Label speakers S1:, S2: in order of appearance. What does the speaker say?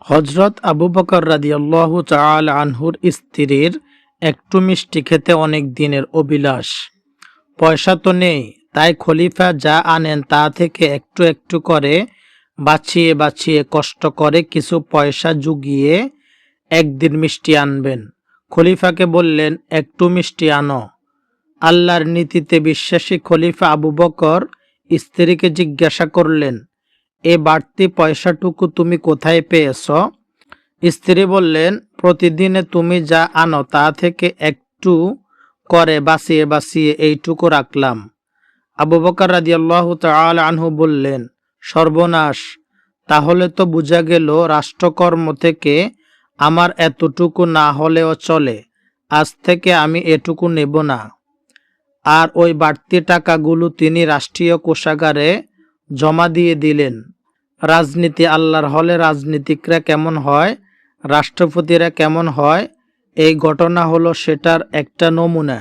S1: হযরত আবু বকর রাদিয়াল্লাহু তাআলা আনহুর স্ত্রীর একটু মিষ্টি খেতে অনেক দিনের অভিলাষ। পয়সা তো নেই, তাই খলিফা যা আনেন তা থেকে একটু একটু করে বাছিয়ে বাছিয়ে কষ্ট করে কিছু পয়সা জুগিয়ে একদিন মিষ্টি আনবেন। খলিফাকে বললেন, একটু মিষ্টি আনো। আল্লাহর নীতিতে বিশ্বাসী খলিফা আবু বকর স্ত্রীকে জিজ্ঞাসা করলেন, এ বাড়তি পয়সাটুকু তুমি কোথায় পেয়েছ? স্ত্রী বললেন, প্রতিদিনে তুমি যা আনো তা থেকে একটু করে বাঁচিয়ে বাঁচিয়ে এইটুকু রাখলাম। আবু বকর রাদিয়াল্লাহু তাআলা আনহু বললেন, সর্বনাশ! তাহলে তো বোঝা গেল রাষ্ট্রকর্ম থেকে আমার এতটুকু না হলেও চলে। আজ থেকে আমি এটুকু নেব না। আর ওই বাড়তি টাকাগুলো তিনি রাষ্ট্রীয় কোষাগারে জমা দিয়ে দিলেন। রাজনীতি আল্লাহর হলে রাজনীতিকরা কেমন হয়, রাষ্ট্রপতিরা কেমন হয়, এই ঘটনা হলো সেটার একটা নমুনা।